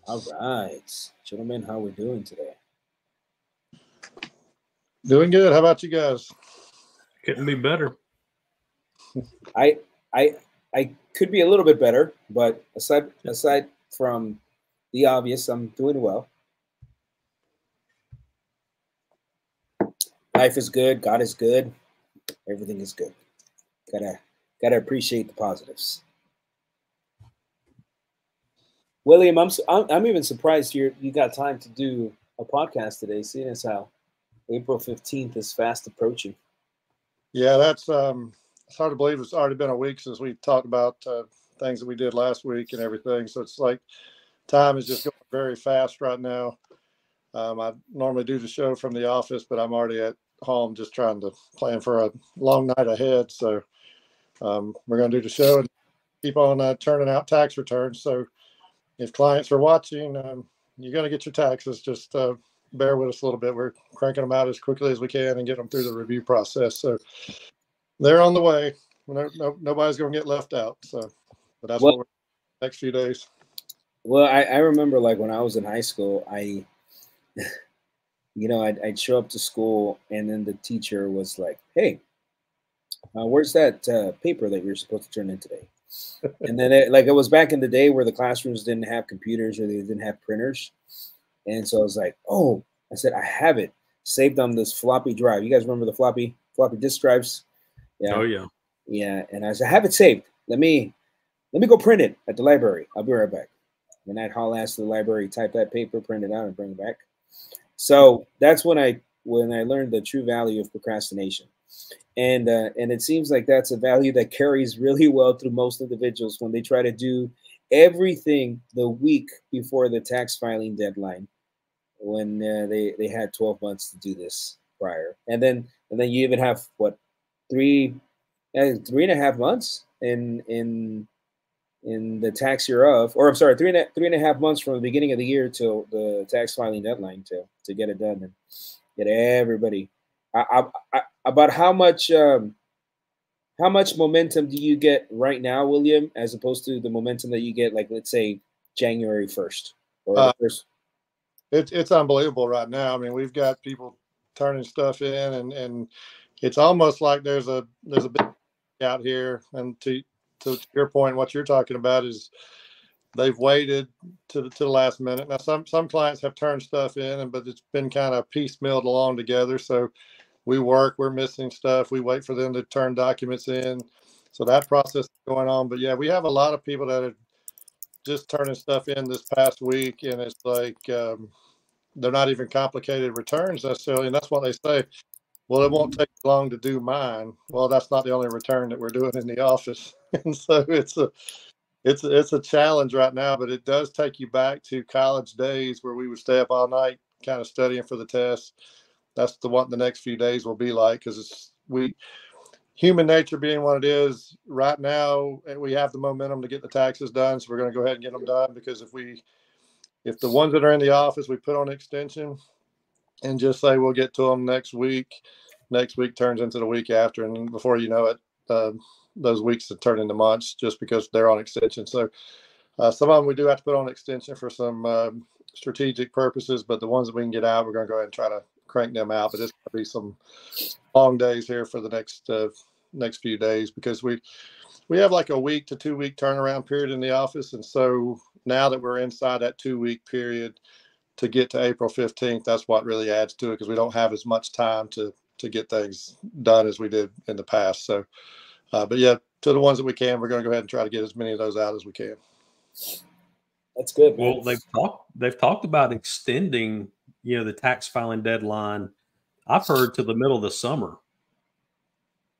All right, gentlemen, how we doing today? Doing good. How about you guys? Couldn't be better. I I could be a little bit better, but aside from the obvious, I'm doing well. Life is good. God is good. Everything is good. Gotta appreciate the positives. William, I'm even surprised you got time to do a podcast today, seeing as how April 15th is fast approaching. Yeah, that's it's hard to believe it's already been a week since we talked about things that we did last week and everything. So it's like time is just going very fast right now. I normally do the show from the office, but I'm already at home just trying to plan for a long night ahead. So we're going to do the show and keep on turning out tax returns. So if clients are watching, you're going to get your taxes. Just bear with us a little bit. We're cranking them out as quickly as we can and get them through the review process. So they're on the way. Nobody's going to get left out. So, but that's what we're next few days. Well, I remember like when I was in high school, I'd show up to school and then the teacher was like, "Hey, where's that paper that you're supposed to turn in today?" And then it was back in the day where the classrooms didn't have computers or they didn't have printers. And so I was like, "Oh," I said, "I have it saved on this floppy drive." You guys remember the floppy disk drives? Yeah. Oh yeah. Yeah. And I said, "I have it saved. Let me go print it at the library. I'll be right back." And I'd haul ass to the library, type that paper, print it out, and bring it back. So that's when I learned the true value of procrastination. And it seems like that's a value that carries really well through most individuals when they try to do everything the week before the tax filing deadline, when they had 12 months to do this prior, and then you even have what 3.5 months in the tax year of, or I'm sorry, 3.5 months from the beginning of the year till the tax filing deadline to get it done and get everybody. About how much momentum do you get right now, William, as opposed to the momentum that you get, like, let's say January 1st or the first? It's unbelievable right now. I mean, we've got people turning stuff in, and it's almost like there's a big out here. And to your point, what you're talking about is they've waited to the last minute. Now, some clients have turned stuff in, but it's been kind of piecemealed along together. So we're missing stuff. We wait for them to turn documents in. So that process is going on. But yeah, we have a lot of people that are just turning stuff in this past week, and it's like they're not even complicated returns necessarily. And that's what they say. Well, it won't take long to do mine. Well, that's not the only return that we're doing in the office. And so it's a challenge right now, but it does take you back to college days where we would stay up all night kind of studying for the test. That's what the next few days will be like, because human nature being what it is right now, we have the momentum to get the taxes done. So we're going to go ahead and get them done, because if the ones that are in the office, we put on extension and just say we'll get to them next week turns into the week after. And before you know it, those weeks have turned into months just because they're on extension. So some of them we do have to put on extension for some strategic purposes, but the ones that we can get out, we're going to go ahead and try to crank them out. But it's going to be some long days here for the next few days, because we have like a week to 2 week turnaround period in the office. And so now that we're inside that 2 week period to get to April 15th, that's what really adds to it, because we don't have as much time to get things done as we did in the past. So, but yeah, to the ones that we can, we're going to go ahead and try to get as many of those out as we can. That's good, man. Well, they've talked about extending, the tax filing deadline, I've heard, to the middle of the summer.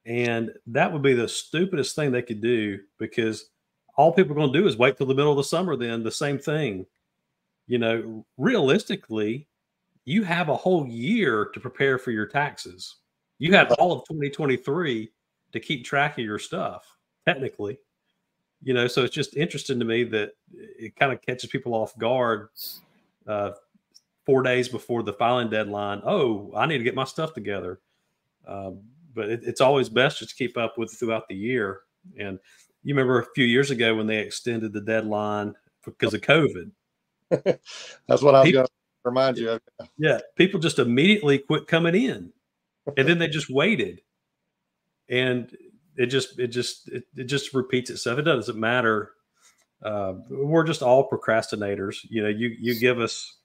And that would be the stupidest thing they could do, because all people are going to do is wait till the middle of the summer. Then the same thing, realistically, you have a whole year to prepare for your taxes. You had all of 2023 to keep track of your stuff, technically. So it's just interesting to me that it kind of catches people off guard 4 days before the filing deadline. Oh, I need to get my stuff together. But it's always best just to keep up with throughout the year. And you remember a few years ago when they extended the deadline because of COVID. That's what I was going to remind you of. Yeah, people just immediately quit coming in, and then they just waited, and it just repeats itself. It doesn't matter. We're just all procrastinators. You know, you give us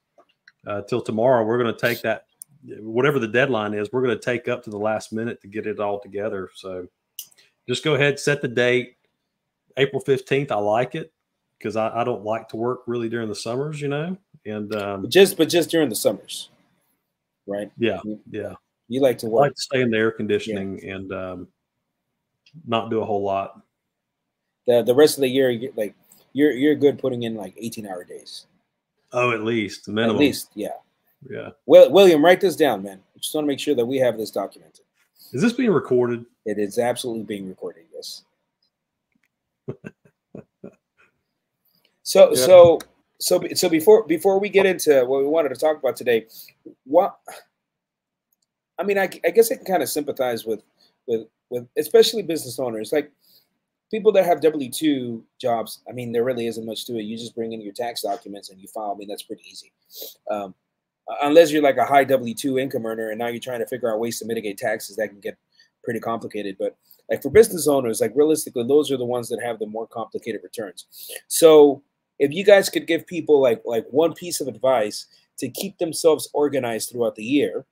till tomorrow. We're going to take that, whatever the deadline is, we're going to take up to the last minute to get it all together. So just go ahead, set the date, April 15th. I like it because I don't like to work really during the summers, you know, and but just during the summers, right? Yeah. You like to work. I like to stay in the air conditioning and not do a whole lot. The rest of the year, you're good putting in like 18-hour days. Oh, at least minimum. At least, yeah. Yeah. Well, William, write this down, man. I just want to make sure that we have this documented. Is this being recorded? It is absolutely being recorded. Yes. So before we get into what we wanted to talk about today, I guess I can kind of sympathize with especially business owners, like people that have W-2 jobs. I mean, there really isn't much to it. You just bring in your tax documents and you file. I mean, that's pretty easy. Unless you're like a high W-2 income earner and now you're trying to figure out ways to mitigate taxes, that can get pretty complicated. But like for business owners, like realistically, those are the ones that have the more complicated returns. So if you guys could give people like one piece of advice to keep themselves organized throughout the year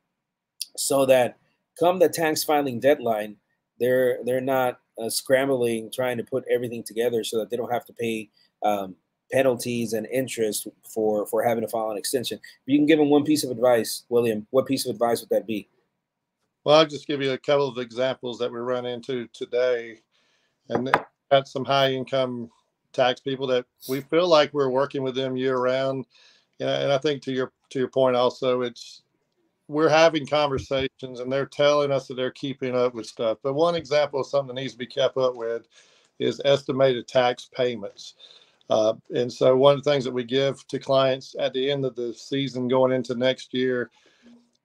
so that come the tax filing deadline, they're not scrambling, trying to put everything together so that they don't have to pay penalties and interest for having to file an extension. If you can give them one piece of advice, William, what piece of advice would that be? Well, I'll just give you a couple of examples that we run into today. And got some high income tax people that we feel like we're working with them year round. And I think to your point also, we're having conversations and they're telling us that they're keeping up with stuff. But one example of something that needs to be kept up with is estimated tax payments. And so one of the things that we give to clients at the end of the season going into next year,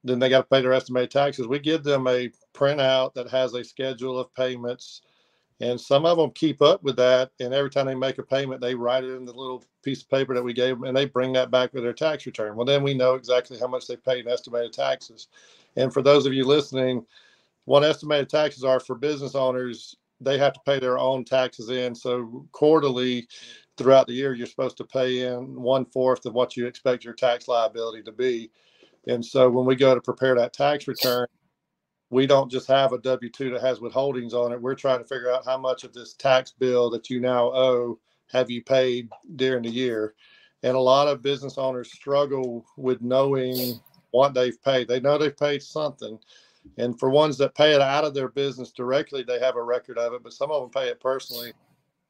then they got to pay their estimated taxes. We give them a printout that has a schedule of payments, and some of them keep up with that. And every time they make a payment, they write it in the little piece of paper that we gave them, and they bring that back with their tax return. Well, then we know exactly how much they paid in estimated taxes. And for those of you listening, what estimated taxes are for business owners, they have to pay their own taxes in. So quarterly, throughout the year, you're supposed to pay in 1/4 of what you expect your tax liability to be. And so when we go to prepare that tax return, we don't just have a W-2 that has withholdings on it. We're trying to figure out how much of this tax bill that you now owe have you paid during the year. And a lot of business owners struggle with knowing what they've paid. They know they've paid something. And for ones that pay it out of their business directly, they have a record of it, but some of them pay it personally.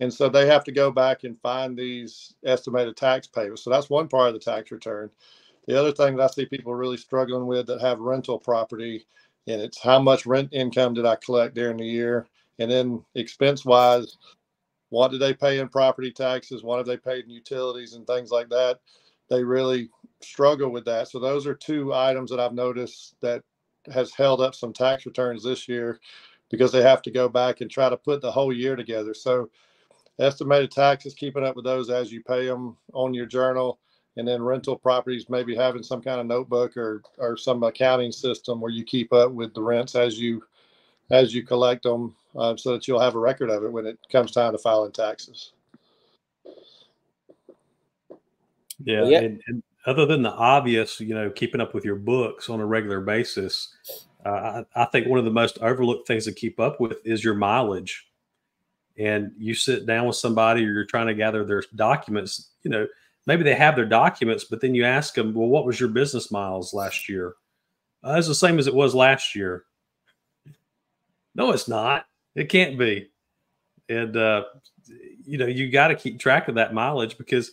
And so they have to go back and find these estimated tax payments. So that's one part of the tax return. The other thing that I see people really struggling with that have rental property, and it's how much rent income did I collect during the year? And then expense wise, what do they pay in property taxes? What have they paid in utilities and things like that? They really struggle with that. So those are two items that I've noticed that has held up some tax returns this year because they have to go back and try to put the whole year together. So estimated taxes, keeping up with those as you pay them on your journal. And then rental properties, maybe having some kind of notebook or some accounting system where you keep up with the rents as you collect them, so that you'll have a record of it when it comes time to filing taxes. Yeah, well, and other than the obvious, keeping up with your books on a regular basis, I think one of the most overlooked things to keep up with is your mileage. And you sit down with somebody, or you're trying to gather their documents, maybe they have their documents, but then you ask them, well, what was your business miles last year? It's the same as it was last year. No, it's not. It can't be. And, you got to keep track of that mileage because,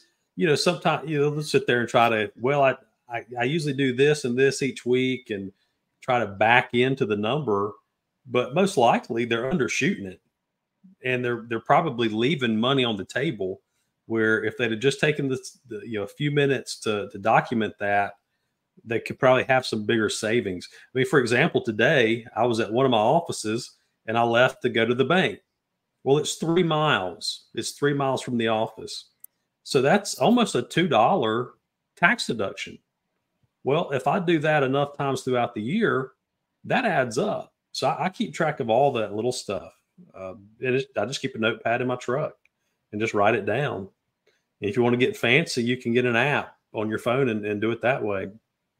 sometimes, they'll sit there and try to, well, I usually do this and this each week and try to back into the number, but most likely they're undershooting it. And they're probably leaving money on the table where if they'd have just taken a few minutes to document that, they could probably have some bigger savings. I mean, for example, today I was at one of my offices and I left to go to the bank. Well, it's 3 miles. It's 3 miles from the office. So that's almost a $2 tax deduction. Well, if I do that enough times throughout the year, that adds up. So I keep track of all that little stuff. I just keep a notepad in my truck and just write it down. And if you want to get fancy, you can get an app on your phone and do it that way.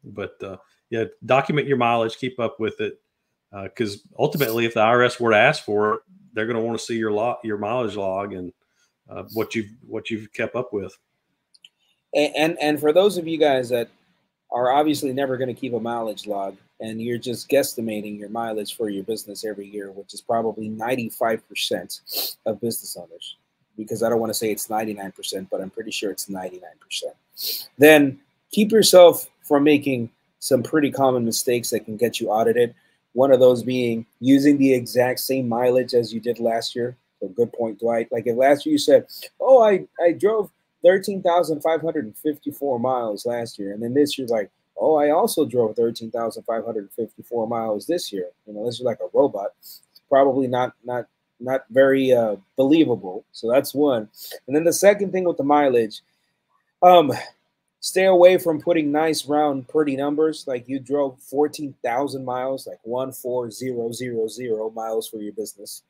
But yeah, document your mileage, keep up with it. Because ultimately, if the IRS were to ask for it, they're going to want to see your mileage log and what you've kept up with. And for those of you guys that are obviously never going to keep a mileage log, and you're just guesstimating your mileage for your business every year, which is probably 95% of business owners, because I don't want to say it's 99%, but I'm pretty sure it's 99%. Then keep yourself from making some pretty common mistakes that can get you audited. One of those being using the exact same mileage as you did last year. So good point, Dwight. Like if last year you said, oh, I drove 13,554 miles last year. And then this year's like, oh, I also drove 13,554 miles this year. You know, this is like a robot. Probably not very believable. So that's one. And then the second thing with the mileage, stay away from putting nice round pretty numbers. Like you drove 14,000 miles, like 14,000 miles for your business.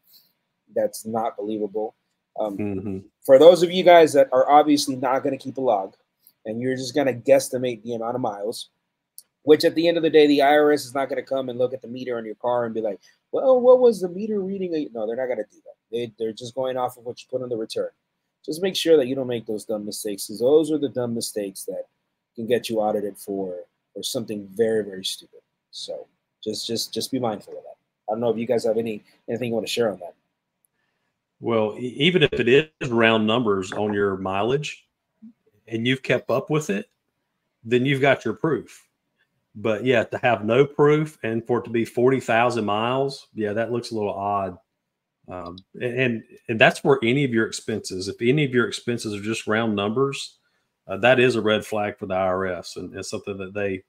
That's not believable. For those of you guys that are obviously not going to keep a log and you're just going to guesstimate the amount of miles, which at the end of the day, the IRS is not going to come and look at the meter on your car and be like, well, what was the meter reading? No, they're not going to do that. They're just going off of what you put on the return. Just make sure that you don't make those dumb mistakes, because those are the dumb mistakes that can get you audited for something very, very stupid. So just be mindful of that. I don't know if you guys have anything you want to share on that. Well, even if it is round numbers on your mileage and you've kept up with it, then you've got your proof. But yeah, to have no proof and for it to be 40,000 miles, yeah, that looks a little odd. And that's for any of your expenses. If any of your expenses are just round numbers, that is a red flag for the IRS, and it's something that they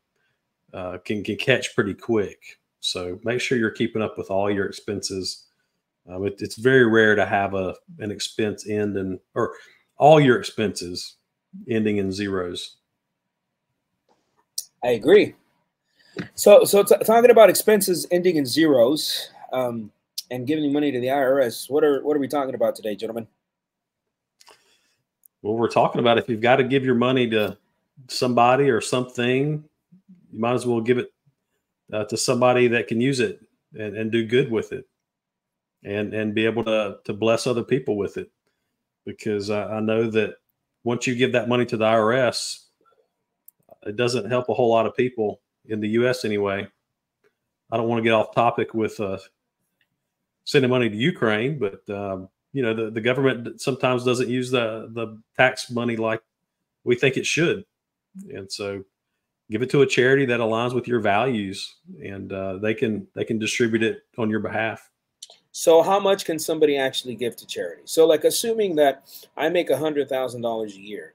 can catch pretty quick. So make sure you're keeping up with all your expenses. It's very rare to have an expense end or all your expenses ending in zeros. I agree. So talking about expenses ending in zeros and giving money to the IRS, what are we talking about today, gentlemen? Well, we're talking about if you've got to give your money to somebody or something, you might as well give it to somebody that can use it and do good with it. And be able to bless other people with it, because I know that once you give that money to the IRS, it doesn't help a whole lot of people in the U.S. anyway. I don't want to get off topic with sending money to Ukraine, but you know, the government sometimes doesn't use the tax money like we think it should, and so give it to a charity that aligns with your values, and they can distribute it on your behalf. So how much can somebody actually give to charity? So like assuming that I make $100,000 a year,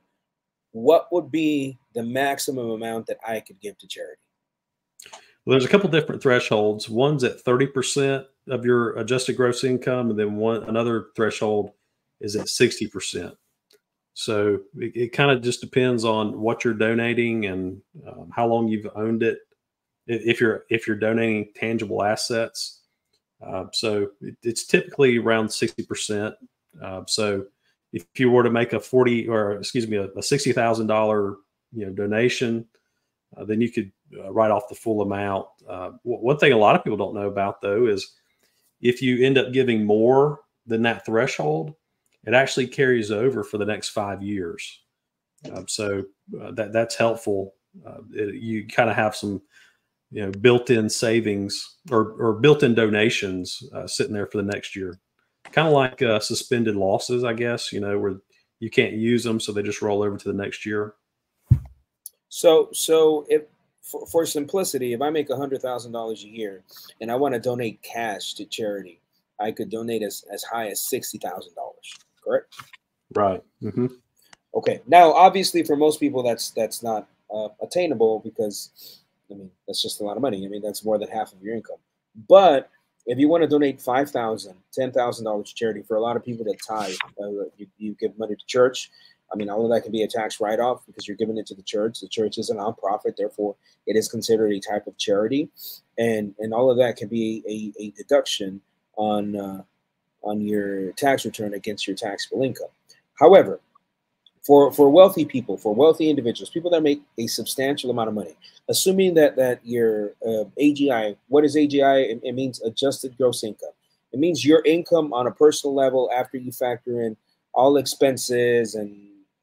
what would be the maximum amount that I could give to charity? Well, there's a couple different thresholds. One's at 30% of your adjusted gross income, and then another threshold is at 60%. So it kind of just depends on what you're donating and how long you've owned it. If you're donating tangible assets. So it's typically around 60%. So if you were to make a $60,000 donation, then you could write off the full amount. One thing a lot of people don't know about though is if you end up giving more than that threshold, it actually carries over for the next 5 years. So that's helpful. You kind of have some built-in savings or built-in donations sitting there for the next year, kind of like suspended losses, I guess, where you can't use them, so they just roll over to the next year. So if for simplicity, if I make $100,000 a year and I want to donate cash to charity, I could donate as high as $60,000, correct? Right. Mm-hmm. Okay. Now, obviously, for most people, that's not attainable, because that's just a lot of money. That's more than half of your income. But if you want to donate $5,000, $10,000 to charity, for a lot of people that tithe, you give money to church, I mean, all of that can be a tax write-off because you're giving it to the church. The church is a nonprofit, therefore it is considered a type of charity, and all of that can be a deduction on your tax return against your taxable income. However, for wealthy people, for wealthy individuals, people that make a substantial amount of money, assuming that your AGI, what is AGI? It means adjusted gross income. It means your income on a personal level after you factor in all expenses and,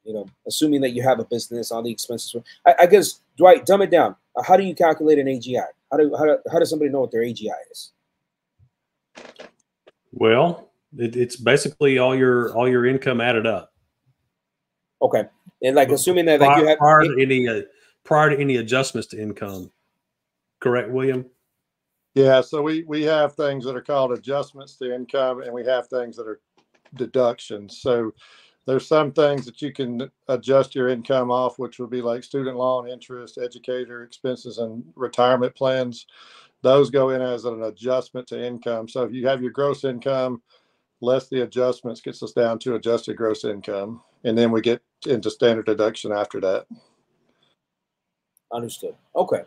you know, assuming that you have a business, all the expenses. I guess, Dwight, dumb it down. How do you calculate an AGI? How does somebody know what their AGI is? Well, it's basically all your income added up. Okay, and like assuming that prior, like you have prior to any adjustments to income, correct, William? Yeah, so we have things that are called adjustments to income, and we have things that are deductions. So there's some things that you can adjust your income off, which would be like student loan interest, educator expenses, and retirement plans. Those go in as an adjustment to income. So if you have your gross income less the adjustments, gets us down to adjusted gross income, and then we get into standard deduction after that. Understood. Okay,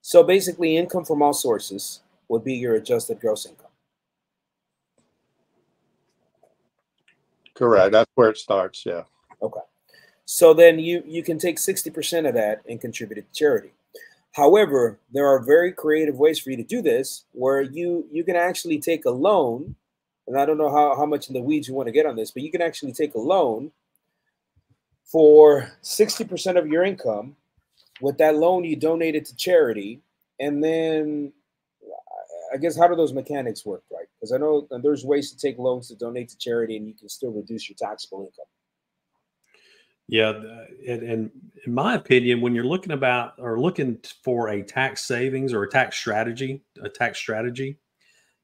so basically income from all sources would be your adjusted gross income. Correct. That's where it starts. Yeah. Okay. So then you can take 60% of that and contribute it to charity. However, there are very creative ways for you to do this where you can actually take a loan, and I don't know how much in the weeds you want to get on this, but you can actually take a loan for 60% of your income. With that loan, you donate it to charity, and then I guess how do those mechanics work, right? Because I know there's ways to take loans to donate to charity, and you can still reduce your taxable income. Yeah, and in my opinion, when you're looking for a tax savings or a tax strategy,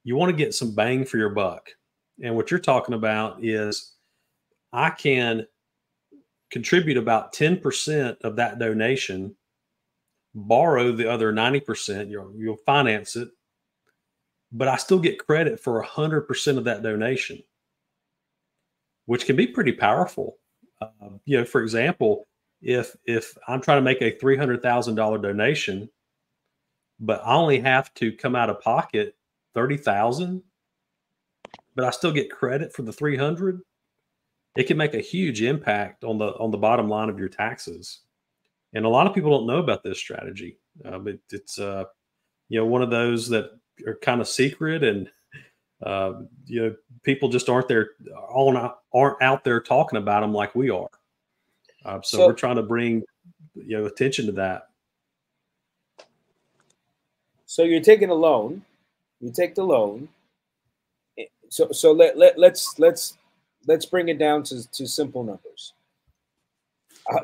you want to get some bang for your buck. And what you're talking about is I can contribute about 10% of that donation, borrow the other 90%, you'll finance it, but I still get credit for 100% of that donation, which can be pretty powerful. You know, for example, if I'm trying to make a $300,000 donation, but I only have to come out of pocket $30,000, but I still get credit for the 300, it can make a huge impact on the bottom line of your taxes. And a lot of people don't know about this strategy, but it's you know, one of those that are kind of secret, and you know, people just aren't out there talking about them like we are. So we're trying to bring, you know, attention to that. So you're taking a loan, you take the loan. So let's bring it down to simple numbers.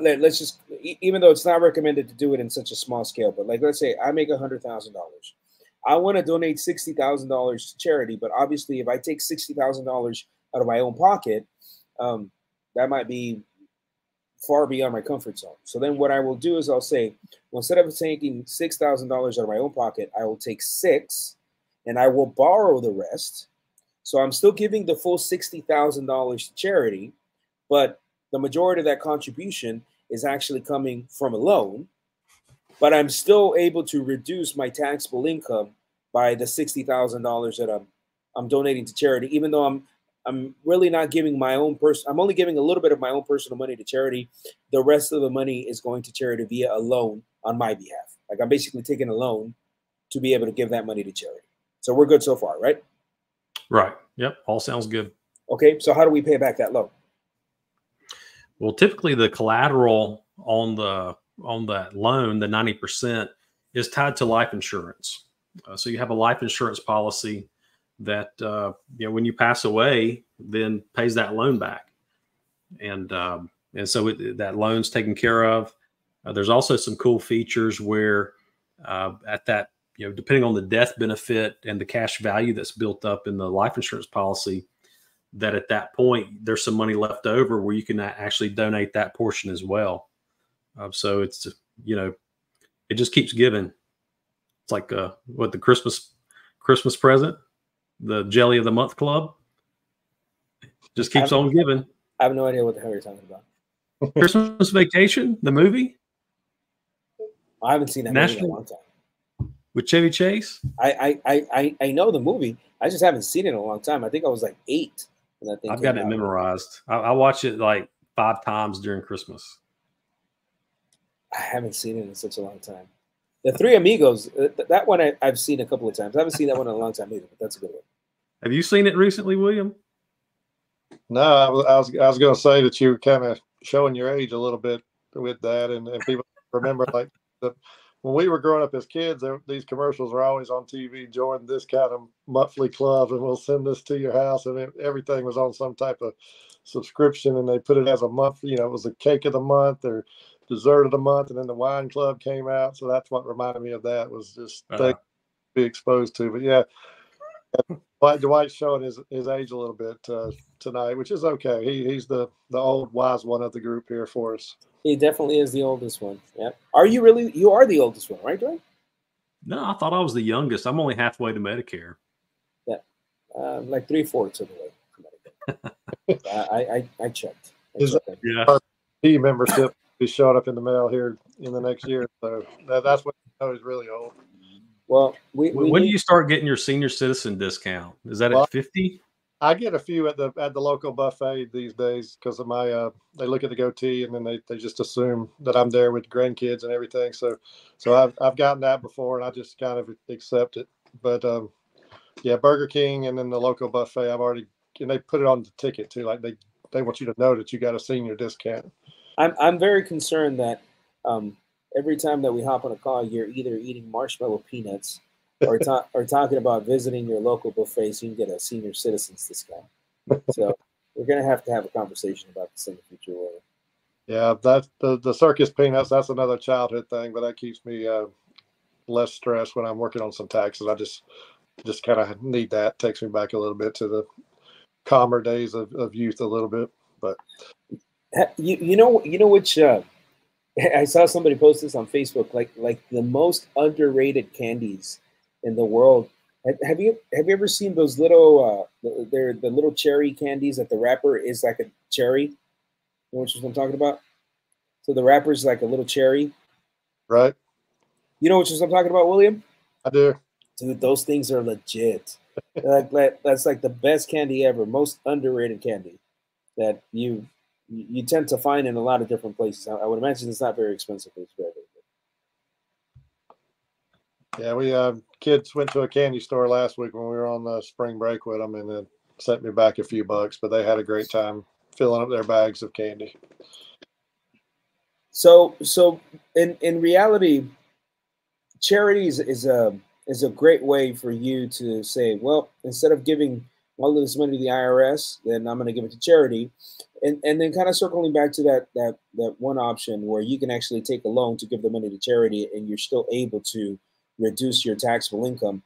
Let's just, even though it's not recommended to do it in such a small scale, but like, let's say I make $100,000. I want to donate $60,000 to charity, but obviously if I take $60,000 out of my own pocket, that might be far beyond my comfort zone. So then what I will do is I'll say, well, instead of taking $6,000 out of my own pocket, I will take $6,000 and I will borrow the rest. So I'm still giving the full $60,000 to charity, but the majority of that contribution is actually coming from a loan, but I'm still able to reduce my taxable income by the $60,000 that I'm donating to charity, even though I'm really not giving my own I'm only giving a little bit of my own personal money to charity. The rest of the money is going to charity via a loan on my behalf. Like I'm basically taking a loan to be able to give that money to charity. So we're good so far, right? Right. Yep. All sounds good. Okay. So how do we pay back that loan? Well, typically the collateral on that loan, the 90%, is tied to life insurance. So you have a life insurance policy that you know, when you pass away, then pays that loan back, and so that loan's taken care of. There's also some cool features where at that, you know, depending on the death benefit and the cash value that's built up in the life insurance policy, that at that point there's some money left over where you can actually donate that portion as well. So it's, you know, it just keeps giving. It's like what, the Christmas present, the Jelly of the Month Club, just keeps on giving. I have no idea what the hell you're talking about. Christmas Vacation, the movie. I haven't seen that movie in a long time. With Chevy Chase. I know the movie. I just haven't seen it in a long time. I think I was like 8 when that thing I've got it memorized. I watch it like 5 times during Christmas. I haven't seen it in such a long time. The Three Amigos, that one I've seen a couple of times. I haven't seen that one in a long time either, but that's a good one. Have you seen it recently, William? No, I was going to say that you were kind of showing your age a little bit with that, and people remember like when we were growing up as kids, these commercials were always on TV. Join this kind of monthly club, and we'll send this to your house, and everything was on some type of subscription, and they put it as a month. You know, it was a cake of the month or dessert of the month, and then the wine club came out. So that's what reminded me of that, was just things to be exposed to. But yeah, Dwight's showing his age a little bit tonight, which is okay. He's the old wise one of the group here for us. He definitely is the oldest one. Yeah. Are you really? You are the oldest one, right, Dwight? No, I thought I was the youngest. I'm only halfway to Medicare. Yeah, like 3/4 of the way to Medicare. I checked. Yeah. P membership is showing up in the mail here in the next year, so that's when you know he's really old. Well, when do you start getting your senior citizen discount? Is that at 50? I get a few at the local buffet these days because of my they look at the goatee and then they just assume that I'm there with grandkids and everything. So I've gotten that before and I just kind of accept it. But yeah, Burger King and then the local buffet and they put it on the ticket too. Like they want you to know that you got a senior discount. I'm very concerned that every time that we hop on a call, you're either eating marshmallow peanuts or talking about visiting your local buffet so you can get a senior citizens discount. So we're going to have a conversation about this in the future. Yeah, that's the circus peanuts. That's another childhood thing, but that keeps me less stressed when I'm working on some taxes. I just kind of need that. Takes me back a little bit to the calmer days of youth a little bit. But you know which I saw somebody post this on Facebook, like the most underrated candies in the world. Have you ever seen those little they're the little cherry candies that the wrapper is like a cherry? You know what I'm talking about? So the wrapper is like a little cherry. Right. You know what I'm talking about, William? I do. Dude, those things are legit. That's like the best candy ever, most underrated candy that you tend to find in a lot of different places. I would imagine it's not very expensive, but it's very, very good. Yeah, we kids went to a candy store last week when we were on the spring break with them, and it sent me back a few bucks, but they had a great time filling up their bags of candy. So in reality, charities is a great way for you to say, well, instead of giving all of this money to the IRS, then I'm going to give it to charity. And then kind of circling back to that one option where you can actually take a loan to give the money to charity and you're still able to reduce your taxable income.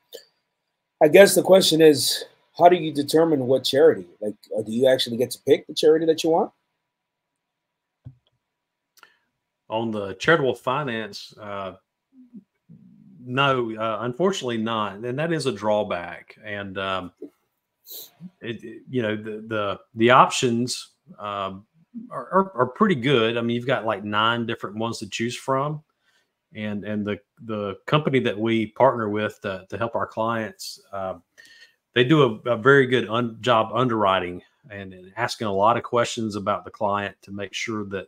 I guess the question is, how do you determine what charity? Like, do you actually get to pick the charity that you want? On the charitable finance, no, unfortunately not. And that is a drawback. And, the options are pretty good. I mean, you've got like 9 different ones to choose from. And the company that we partner with to help our clients, they do a very good job underwriting and asking a lot of questions about the client to make sure that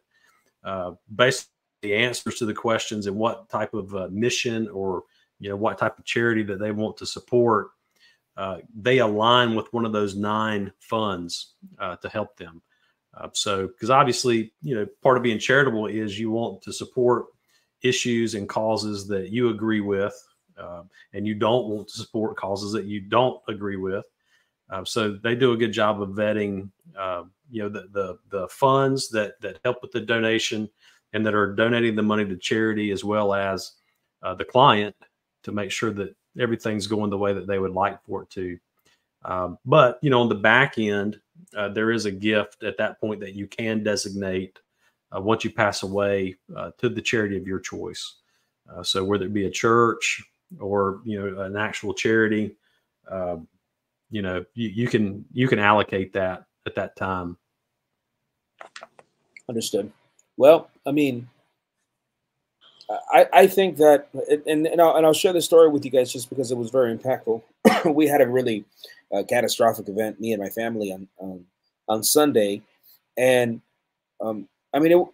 basically the answers to the questions and what type of mission or what type of charity that they want to support, they align with one of those 9 funds to help them. So, because obviously, part of being charitable is you want to support issues and causes that you agree with, and you don't want to support causes that you don't agree with. So they do a good job of vetting, the funds that help with the donation and that are donating the money to charity, as well as the client, to make sure that everything's going the way that they would like for it to. But on the back end, there is a gift at that point that you can designate once you pass away to the charity of your choice. So whether it be a church or an actual charity, you can allocate that at that time. Understood. Well, I mean, I think that, and I'll share this story with you guys just because it was very impactful. We had a really catastrophic event, me and my family, on Sunday, and I mean,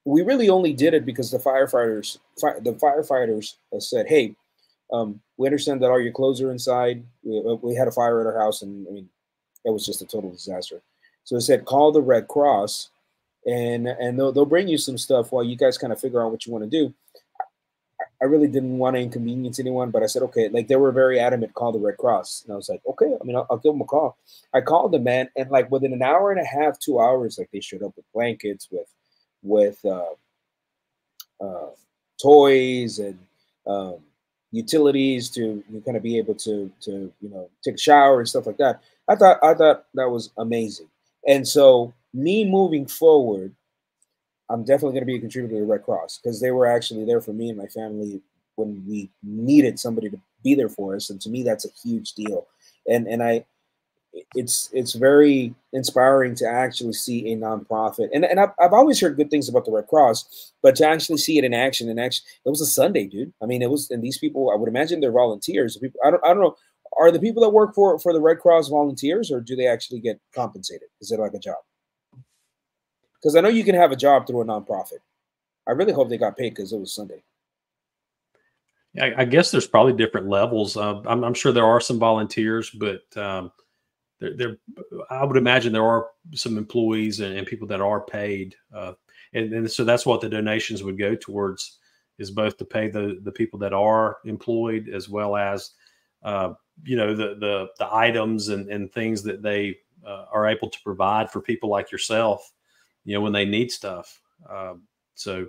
we really only did it because the firefighters said, "Hey, we understand that all your clothes are inside. We had a fire at our house, and I mean, it was just a total disaster." So they said, "Call the Red Cross, and they'll bring you some stuff while you guys kind of figure out what you want to do." I really didn't want to inconvenience anyone, but I said, okay, like they were very adamant, call the Red Cross. And I was like, okay, I mean, I'll give them a call. I called them, man, and like within an hour and a half, 2 hours, like they showed up with blankets, with uh, toys and um, utilities to kind of be able to take a shower and stuff like that. I thought that was amazing. And so me moving forward, I'm definitely going to be a contributor to the Red Cross because they were actually there for me and my family when we needed somebody to be there for us. And to me, that's a huge deal. And it's very inspiring to actually see a nonprofit. And I've always heard good things about the Red Cross, but to actually see it in action, it was a Sunday, dude. I mean, it was, and these people, I would imagine they're volunteers. People, I don't know. Are the people that work for the Red Cross volunteers, or do they actually get compensated? Is it like a job? Because I know you can have a job through a nonprofit. I really hope they got paid because it was Sunday. Yeah, I guess there's probably different levels. I'm sure there are some volunteers, but I would imagine there are some employees and people that are paid. And so that's what the donations would go towards, is both to pay the people that are employed, as well as, the items and things that they are able to provide for people like yourself, when they need stuff. So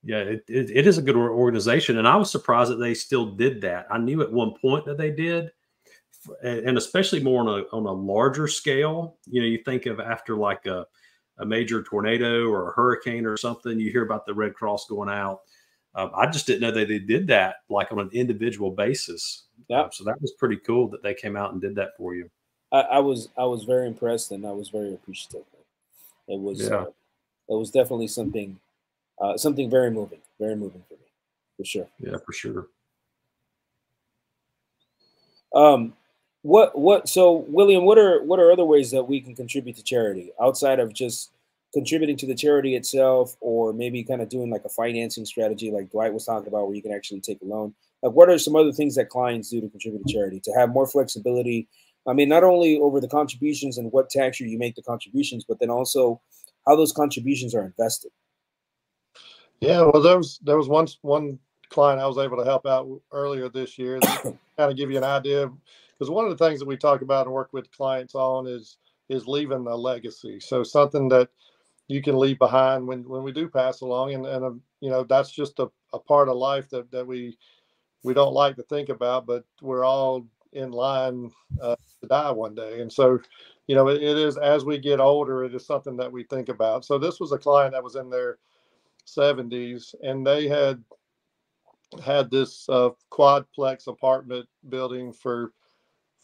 yeah, it is a good organization. And I was surprised that they still did that. I knew at one point that they did, and especially more on a larger scale. You think of after like a major tornado or a hurricane or something, you hear about the Red Cross going out. I just didn't know that they did that like on an individual basis. Yeah. So that was pretty cool that they came out and did that for you. I was very impressed, and I was very appreciative. It was Yeah. it was definitely something very moving for me, for sure. Yeah, for sure. So William, what are other ways that we can contribute to charity outside of just contributing to the charity itself, or maybe kind of doing like a financing strategy like Dwight was talking about, where you can actually take a loan? Like, what are some other things that clients do to contribute to charity, to have more flexibility? I mean, not only over the contributions and what tax year you make the contributions, but then also how those contributions are invested. Yeah, well, there was one client I was able to help out earlier this year. That kind of give you an idea, because one of the things that we talk about and work with clients on is leaving a legacy. So something that you can leave behind when we do pass along, and that's just a part of life that we don't like to think about, but we're all in line to die one day. And so, it is, as we get older, it is something that we think about. So this was a client that was in their 70s, and they had this quadplex apartment building for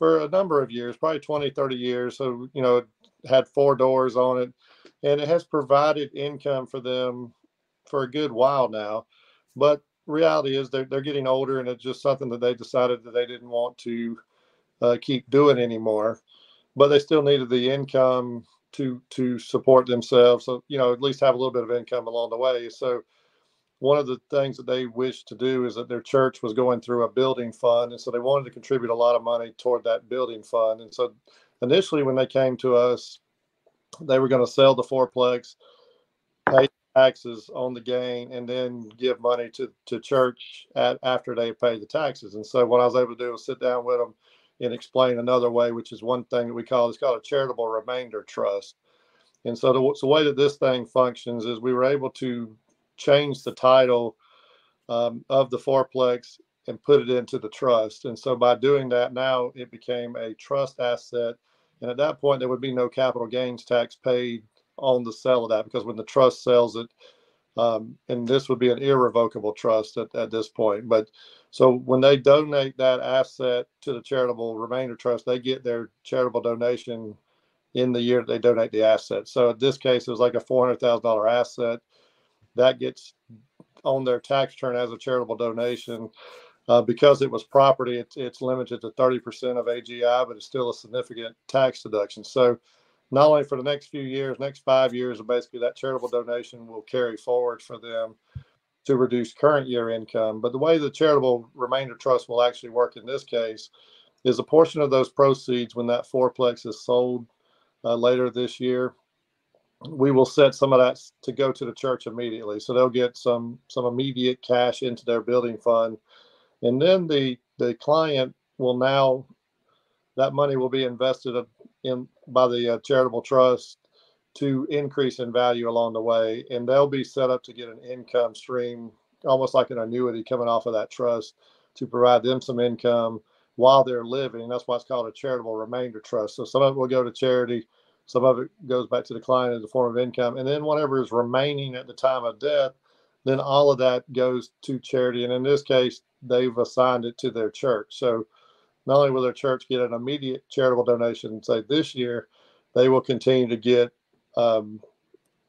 a number of years, probably 20, 30 years. So, it had 4 doors on it, and it has provided income for them for a good while now. But reality is they're getting older, and it's just something that they decided that they didn't want to keep doing anymore. But they still needed the income to support themselves. So, at least have a little bit of income along the way. So one of the things that they wished to do is that their church was going through a building fund. And so they wanted to contribute a lot of money toward that building fund. And so initially, when they came to us, they were going to sell the fourplex, pay taxes on the gain, and then give money to church after they pay the taxes. And so what I was able to do was sit down with them and explain another way, which is one thing that it's called a charitable remainder trust. And so the way that this thing functions is we were able to change the title of the fourplex and put it into the trust. And so by doing that, now it became a trust asset. And at that point, there would be no capital gains tax paid on the sale of that, because when the trust sells it, and this would be an irrevocable trust at this point. But so when they donate that asset to the charitable remainder trust, they get their charitable donation in the year that they donate the asset. So in this case, it was like a $400,000 asset. that gets on their tax return as a charitable donation. Because it was property, it's limited to 30% of AGI, but it's still a significant tax deduction. So not only for the next few years, next 5 years, basically that charitable donation will carry forward for them to reduce current year income. But the way the charitable remainder trust will actually work in this case is a portion of those proceeds, when that fourplex is sold later this year, we will set some of that to go to the church immediately. So they'll get some immediate cash into their building fund. And then the client will now, that money will be invested in by the charitable trust to increase in value along the way. And they'll be set up to get an income stream, almost like an annuity coming off of that trust, to provide them some income while they're living. That's why it's called a charitable remainder trust. So some of it will go to charity, some of it goes back to the client as a form of income. And then whatever is remaining at the time of death, then all of that goes to charity. And in this case, they've assigned it to their church. So not only will their church get an immediate charitable donation, say this year, they will continue to get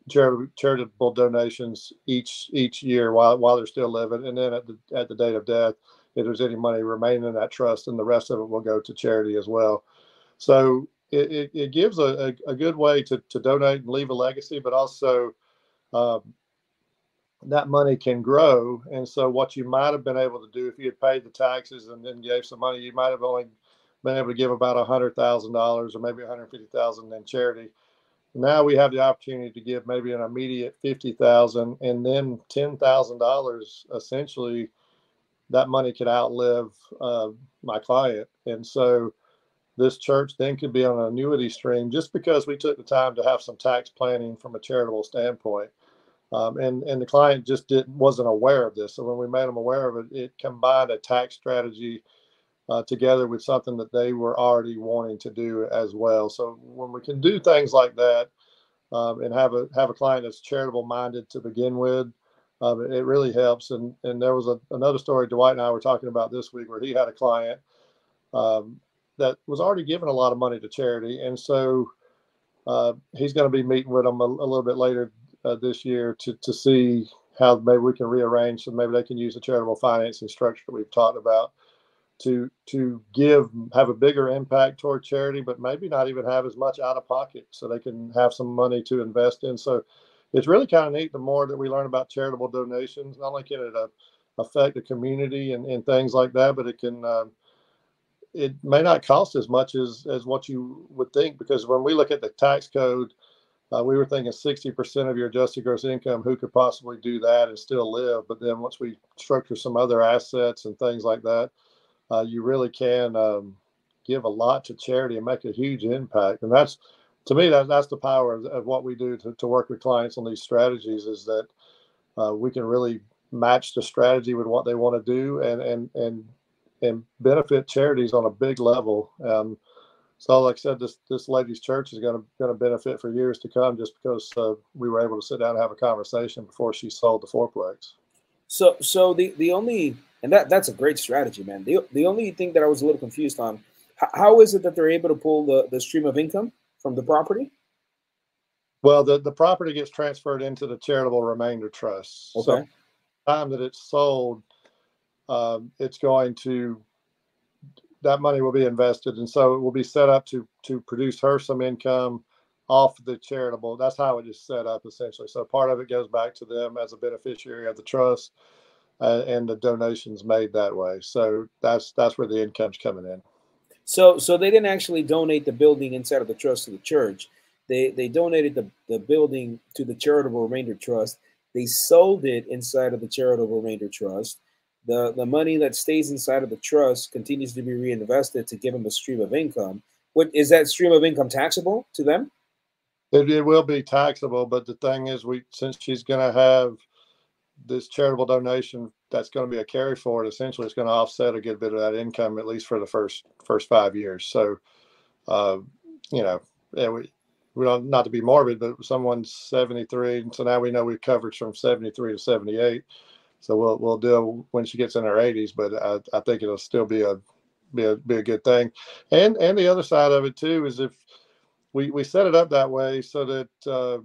charitable donations each year while they're still living. And then at the date of death, if there's any money remaining in that trust, then the rest of it will go to charity as well. So it gives a good way to donate and leave a legacy, but also that money can grow. And so what you might have been able to do if you had paid the taxes and then gave some money, you might have only been able to give about $100,000 or maybe $150,000 in charity. Now we have the opportunity to give maybe an immediate $50,000, and then $10,000. Essentially, that money could outlive my client. And so this church then could be on an annuity stream just because we took the time to have some tax planning from a charitable standpoint. And the client just wasn't aware of this. So when we made them aware of it, it combined a tax strategy together with something that they were already wanting to do as well. So when we can do things like that and have a client that's charitable minded to begin with, it really helps. And there was another story Dwight and I were talking about this week where he had a client that was already giving a lot of money to charity. And so he's going to be meeting with them a little bit later this year to see how maybe we can rearrange, so maybe they can use the charitable financing structure that we've talked about to have a bigger impact toward charity, but maybe not even have as much out of pocket, so they can have some money to invest in. So it's really kind of neat. The more that we learn about charitable donations, not only can it affect the community and things like that, but it may not cost as much as what you would think, because when we look at the tax code, we were thinking 60% of your adjusted gross income, who could possibly do that and still live? But then once we structure some other assets and things like that, you really can give a lot to charity and make a huge impact. And that's, to me, that's the power of what we do to work with clients on these strategies, is that we can really match the strategy with what they want to do and benefit charities on a big level. So like I said, this lady's church is going to benefit for years to come, just because we were able to sit down and have a conversation before she sold the fourplex. So the only, and that's a great strategy, man. The only thing that I was a little confused on, how is it that they're able to pull the stream of income from the property? Well, the property gets transferred into the charitable remainder trust. Okay. So the time that it's sold, it's going to, that money will be invested, and so it will be set up to produce her some income off the charitable. That's how it is set up, essentially. So part of it goes back to them as a beneficiary of the trust, and the donations made that way. So that's where the income's coming in. So they didn't actually donate the building inside of the trust to the church. They donated the building to the charitable remainder trust. They sold it inside of the charitable remainder trust. The money that stays inside of the trust continues to be reinvested to give them a stream of income. What is that stream of income taxable to them? It will be taxable, but the thing is, since she's going to have this charitable donation that's going to be a carry forward, essentially it's going to offset a good bit of that income, at least for the first 5 years. So, we don't, not to be morbid, but someone's 73, so now we know we've covered from 73 to 78. So we'll do when she gets in her 80s, but I think it'll still be a good thing. And the other side of it too is if we set it up that way so that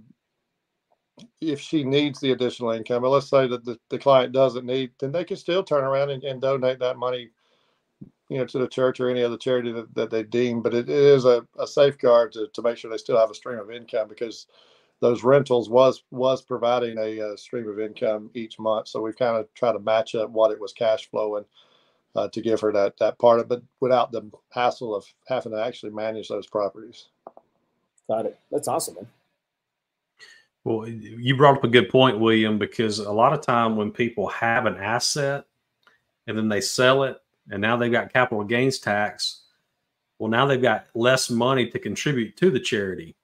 if she needs the additional income, but let's say that the client doesn't need, then they can still turn around and donate that money, to the church or any other charity that they deem. But it is a safeguard to make sure they still have a stream of income, because those rentals was providing a stream of income each month. So we've kind of tried to match up what it was cash flowing to give her that part of it, but without the hassle of having to actually manage those properties. Got it. That's awesome, man. Well, you brought up a good point, William, because a lot of time when people have an asset and then they sell it and now they've got capital gains tax, well, now they've got less money to contribute to the charity.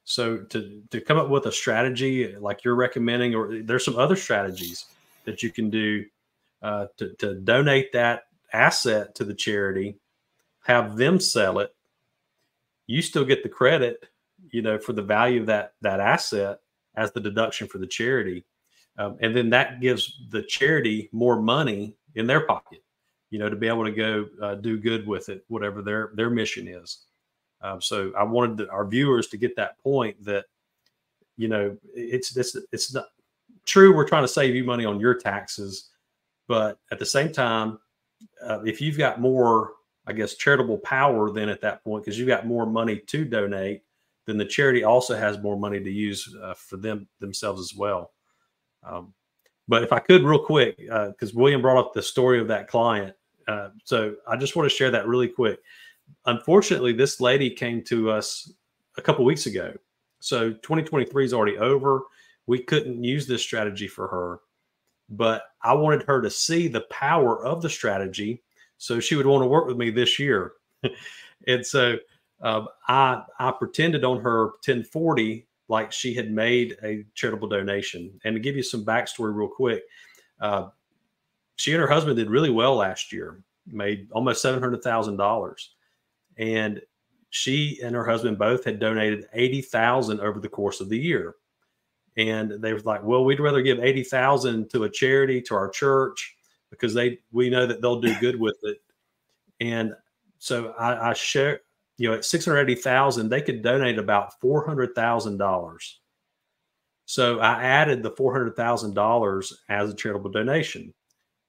So to come up with a strategy like you're recommending, or there's some other strategies that you can do to donate that asset to the charity, have them sell it. You still get the credit, for the value of that asset as the deduction for the charity. And then that gives the charity more money in their pocket, to be able to go do good with it, whatever their mission is. So I wanted our viewers to get that point that, it's not true. We're trying to save you money on your taxes, but at the same time, if you've got more, I guess, charitable power then at that point, because you've got more money to donate, then the charity also has more money to use for themselves as well. But if I could real quick, because William brought up the story of that client. So I just want to share that really quick. Unfortunately, this lady came to us a couple weeks ago. So 2023 is already over. We couldn't use this strategy for her, but I wanted her to see the power of the strategy so she would want to work with me this year. And so I pretended on her 1040 like she had made a charitable donation. And to give you some backstory real quick, she and her husband did really well last year, made almost $700,000. And she and her husband both had donated $80,000 over the course of the year. And they were like, well, we'd rather give $80,000 to a charity, to our church, because we know that they'll do good with it. And so I share, at $680,000, they could donate about $400,000. So I added the $400,000 as a charitable donation.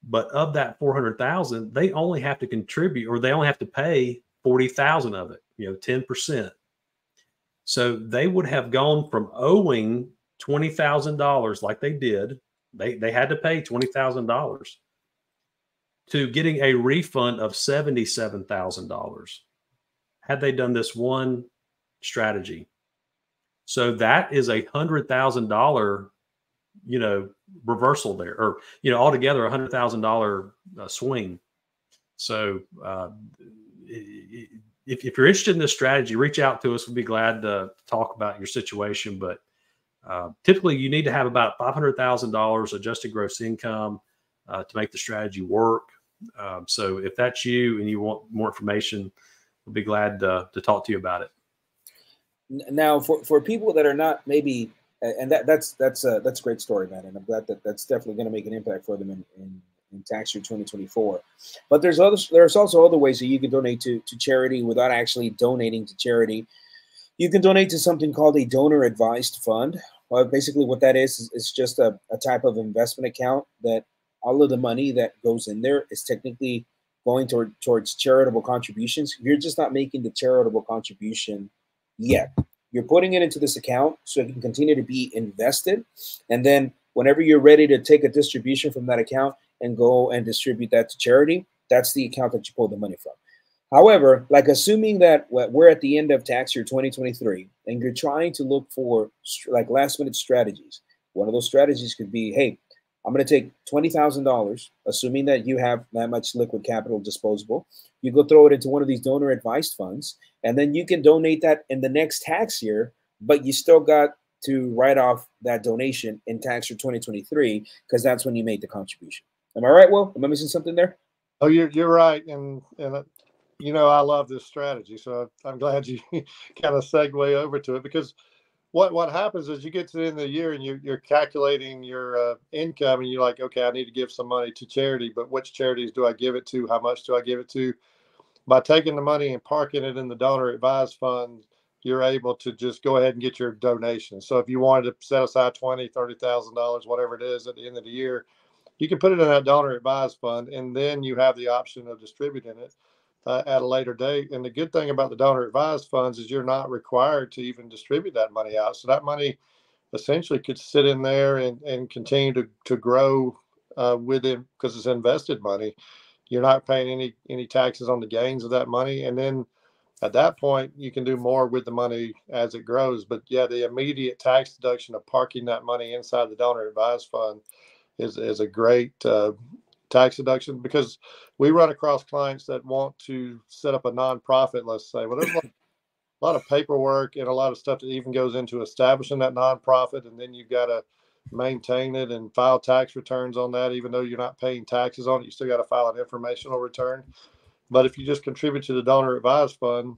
But of that $400,000, they only have to contribute, or they only have to pay $40,000 of it, 10%. So they would have gone from owing $20,000 like they did. They had to pay $20,000 to getting a refund of $77,000 had they done this one strategy. So that is $100,000, reversal there, or, altogether $100,000 swing. So if you're interested in this strategy, reach out to us. We'd be glad to talk about your situation. But typically you need to have about $500,000 adjusted gross income to make the strategy work. So if that's you and you want more information, we'll be glad to talk to you about it. Now, for people that are not maybe, and that's a great story, man, and I'm glad that's definitely going to make an impact for them in tax year 2024. But there's also other ways that you can donate to charity without actually donating to charity. You can donate to something called a donor advised fund. Well, basically what that is just a type of investment account that all of the money that goes in there is technically going towards charitable contributions. You're just not making the charitable contribution yet. You're putting it into this account so it can continue to be invested. And then whenever you're ready to take a distribution from that account and go and distribute that to charity, that's the account that you pull the money from. However, like assuming that we're at the end of tax year 2023 and you're trying to look for like last minute strategies, one of those strategies could be, hey, I'm going to take $20,000, assuming that you have that much liquid capital disposable. You go throw it into one of these donor advised funds, and then you can donate that in the next tax year, but you still got to write off that donation in tax year 2023 because that's when you made the contribution. Am I right, Will? Am I missing something there? Oh, you're right, and I love this strategy, so I'm glad you kind of segue over to it, because what happens is you get to the end of the year and you're calculating your income, and you're like, okay, I need to give some money to charity, but which charities do I give it to? How much do I give it to? By taking the money and parking it in the donor advised fund, you're able to just go ahead and get your donation. So if you wanted to set aside $20,000, $30,000, whatever it is at the end of the year, you can put it in that donor advised fund, and then you have the option of distributing it at a later date. And the good thing about the donor advised funds is you're not required to even distribute that money out. So that money essentially could sit in there and continue to grow with it because it's invested money. You're not paying any taxes on the gains of that money. And then at that point, you can do more with the money as it grows. But yeah, the immediate tax deduction of parking that money inside the donor advised fund is a great tax deduction, because we run across clients that want to set up a nonprofit, let's say. Well, there's a lot of paperwork and a lot of stuff that even goes into establishing that nonprofit, and then you've got to maintain it and file tax returns on that. Even though you're not paying taxes on it, you still got to file an informational return. But if you just contribute to the donor advised fund,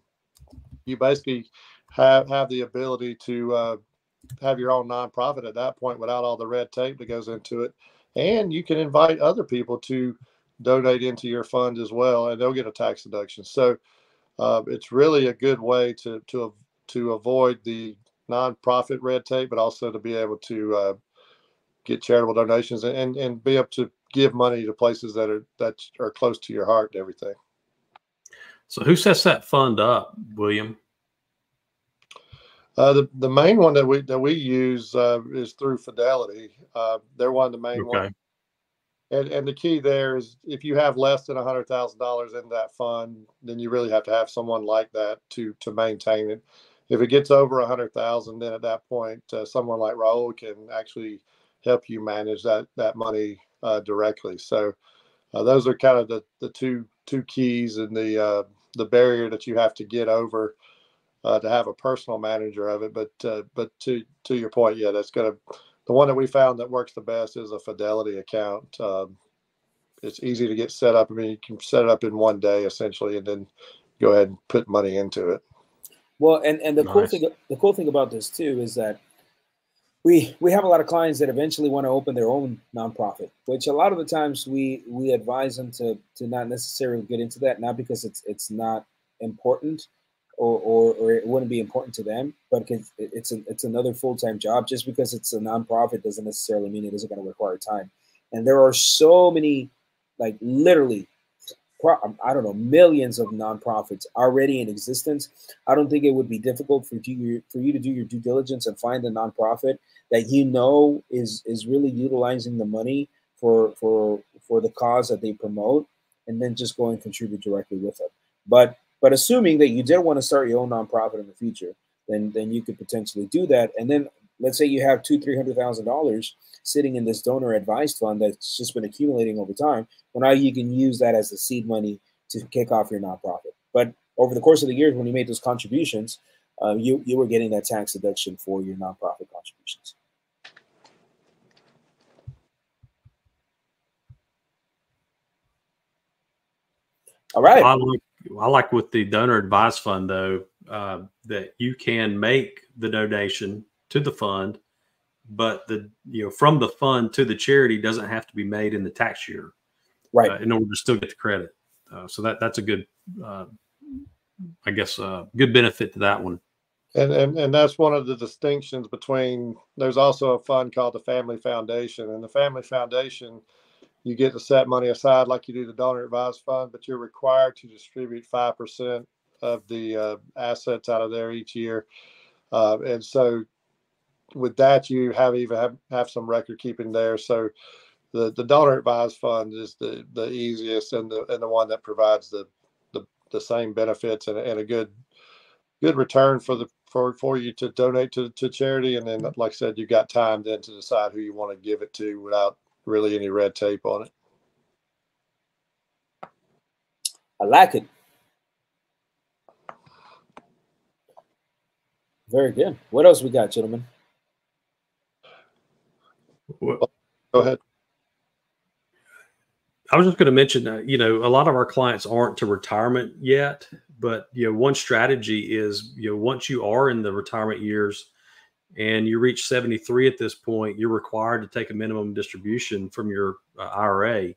you basically have the ability to have your own nonprofit at that point without all the red tape that goes into it. And you can invite other people to donate into your fund as well, and they'll get a tax deduction. So it's really a good way to avoid the nonprofit red tape, but also to be able to get charitable donations and be able to give money to places that are close to your heart and everything. So who sets that fund up, William? The main one that we use is through Fidelity. They're one of the main ones. And the key there is, if you have less than $100,000 in that fund, then you really have to have someone like that to maintain it. If it gets over 100,000, then at that point, someone like Raul can actually help you manage that money directly. So those are kind of the two keys and the barrier that you have to get over to have a personal manager of it. But to your point, yeah, the one that we found that works the best is a Fidelity account. It's easy to get set up. I mean, you can set it up in one day essentially, and then go ahead and put money into it. Well, and the cool thing about this too is that we have a lot of clients that eventually want to open their own nonprofit, which a lot of the times we advise them to not necessarily get into that, not because it's not important or it wouldn't be important to them, but because it's another full-time job. Just because it's a nonprofit doesn't necessarily mean it isn't going to require time. And there are so many, like literally, I don't know, millions of nonprofits already in existence. I don't think it would be difficult for you to do your due diligence and find a nonprofit that you know is really utilizing the money for the cause that they promote, and then just go and contribute directly with it. But assuming that you did want to start your own nonprofit in the future, then you could potentially do that. And then let's say you have $200,000-$300,000 sitting in this donor advised fund that's just been accumulating over time. Well, now you can use that as the seed money to kick off your nonprofit. But over the course of the years, when you made those contributions, you were getting that tax deduction for your nonprofit contributions. All right. I like with the donor advised fund, though, that you can make the donation to the fund, but from the fund to the charity doesn't have to be made in the tax year, right? In order to still get the credit. So that's a good, I guess, good benefit to that one. And that's one of the distinctions between. There's also a fund called the Family Foundation, and the Family Foundation, you get to set money aside like you do the donor advised fund, but you're required to distribute 5% of the assets out of there each year. And so with that, you have some record keeping there. So the donor advised fund is the easiest and the one that provides the same benefits and a good return for you to donate to charity. And then, like I said, you've got time then to decide who you want to give it to without really any red tape on it. I like it. Very good. What else we got, gentlemen? Go ahead. I was just going to mention, a lot of our clients aren't to retirement yet, but one strategy is, once you are in the retirement years and you reach 73 at this point, you're required to take a minimum distribution from your IRA,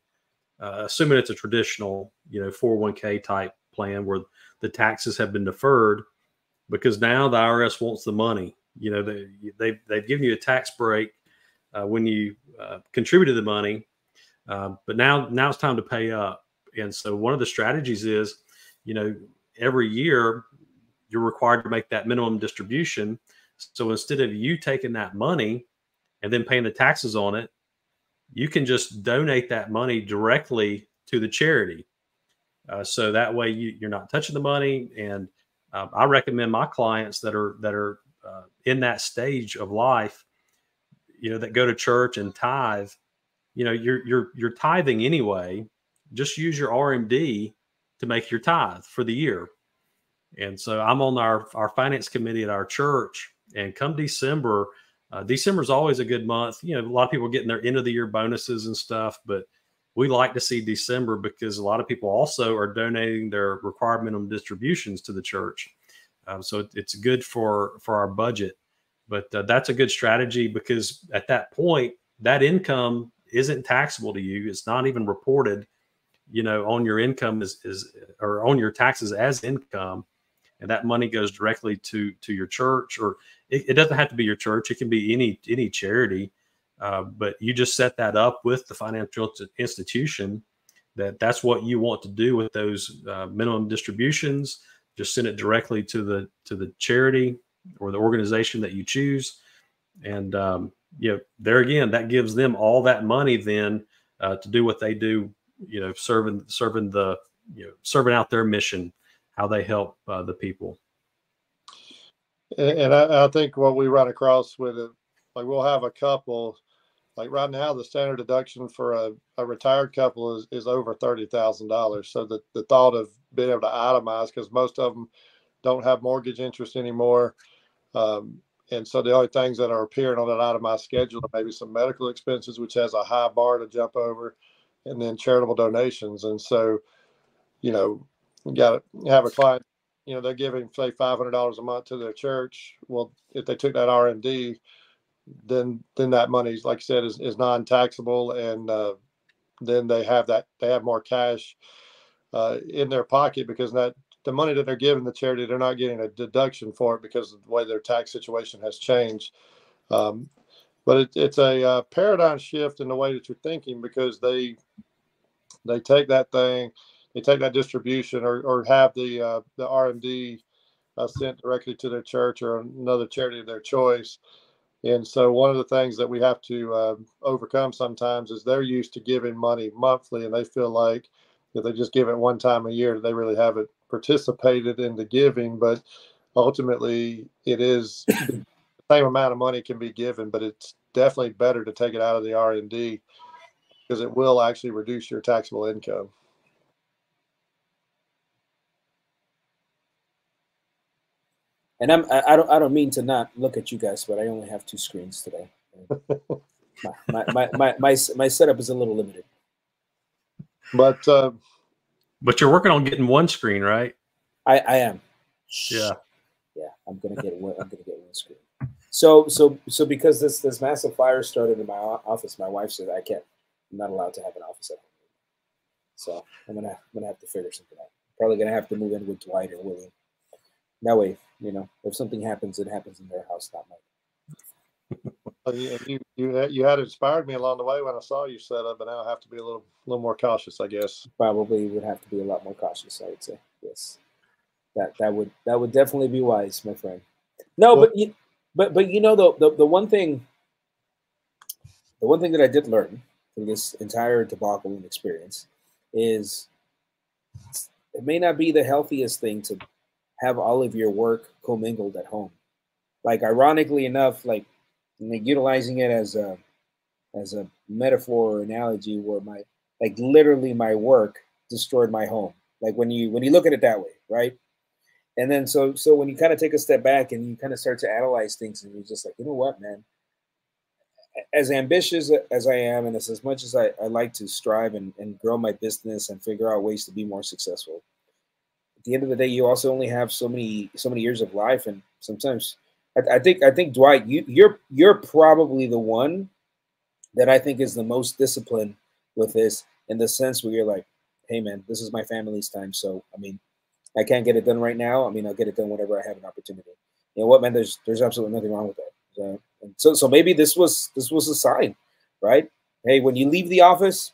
assuming it's a traditional, 401k type plan where the taxes have been deferred. because now the IRS wants the money. You know, they've given you a tax break when you contributed the money, but now it's time to pay up. And so one of the strategies is, you know, every year you're required to make that minimum distribution. So instead of you taking that money and then paying the taxes on it, you can just donate that money directly to the charity. So that way you're not touching the money. And I recommend my clients that are in that stage of life, you know, that go to church and tithe. You know, you're tithing anyway. Just use your RMD to make your tithe for the year. And so I'm on our finance committee at our church. And come December, December is always a good month. You know, a lot of people are getting their end of the year bonuses and stuff, but we like to see December because a lot of people also are donating their required minimum distributions to the church. So it's good for our budget. But that's a good strategy because at that point, that income isn't taxable to you. It's not even reported, you know, on your income or on your taxes as income. And that money goes directly to your church, or it doesn't have to be your church. It can be any charity. But you just set that up with the financial institution that's what you want to do with those minimum distributions. Just send it directly to the charity or the organization that you choose. And, you know, there again, that gives them all that money then to do what they do, you know, serving out their mission, how they help the people. And I think what we run across with it, like we'll have a couple, like right now, the standard deduction for a retired couple is over $30,000. So the thought of being able to itemize, because most of them don't have mortgage interest anymore. And so the only things that are appearing on that itemized schedule are maybe some medical expenses, which has a high bar to jump over, and then charitable donations. And so, you know, you got to have a client, you know, they're giving, say, $500 a month to their church. Well, if they took that RMD, then that money, like I said, is non-taxable. And then they have more cash in their pocket, because the money that they're giving the charity, they're not getting a deduction for it because of the way their tax situation has changed. But it's a paradigm shift in the way that you're thinking, because they take that thing, they take that distribution or have the RMD sent directly to their church or another charity of their choice. And so one of the things that we have to overcome sometimes is they're used to giving money monthly, and they feel like if they just give it one time a year, they really haven't participated in the giving. But ultimately, it is the same amount of money can be given, but it's definitely better to take it out of the R&D, because it will actually reduce your taxable income. And I don't mean to not look at you guys, but I only have 2 screens today. my setup is a little limited. But you're working on getting 1 screen, right? I am. Yeah. I'm gonna get one screen. So because this massive fire started in my office, my wife said I'm not allowed to have an office at home. So I'm gonna have to figure something out. Probably gonna have to move in with Dwight or William. That way, you know, if something happens, it happens in their house, not mine. You had inspired me along the way when I saw you set up, but now I have to be a little more cautious, I guess. Probably would have to be a lot more cautious, I would say. Yes, that would definitely be wise, my friend. No, well, but you know, the one thing that I did learn from this entire debacle and experience is it may not be the healthiest thing to have all of your work commingled at home. Like, ironically enough, like utilizing it as a metaphor or analogy, where literally my work destroyed my home. Like when you look at it that way, right? And then so when you kind of take a step back and you kind of start to analyze things, and you're just like, you know what, man? As ambitious as I am, and as much as I like to strive and grow my business and figure out ways to be more successful, at the end of the day, you also only have so many years of life. And sometimes I think Dwight, you're probably the one that I think is the most disciplined with this, in the sense where you're like, hey man, this is my family's time. So I mean, I can't get it done right now. I mean, I'll get it done whenever I have an opportunity. You know what, man? There's absolutely nothing wrong with that. So maybe this was a sign, right? Hey, when you leave the office,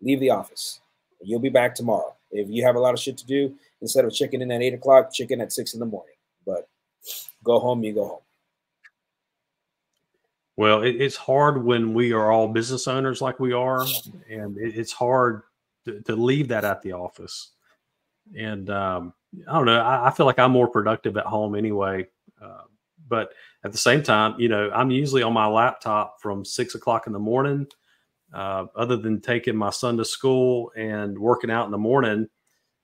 leave the office. You'll be back tomorrow. If you have a lot of shit to do, instead of checking in at 8 o'clock, chicken at 6 in the morning. But go home, you go home. Well, it's hard when we are all business owners like we are, and it's hard to leave that at the office. And I don't know. I feel like I'm more productive at home anyway. But at the same time, you know, I'm usually on my laptop from 6 o'clock in the morning. Other than taking my son to school and working out in the morning,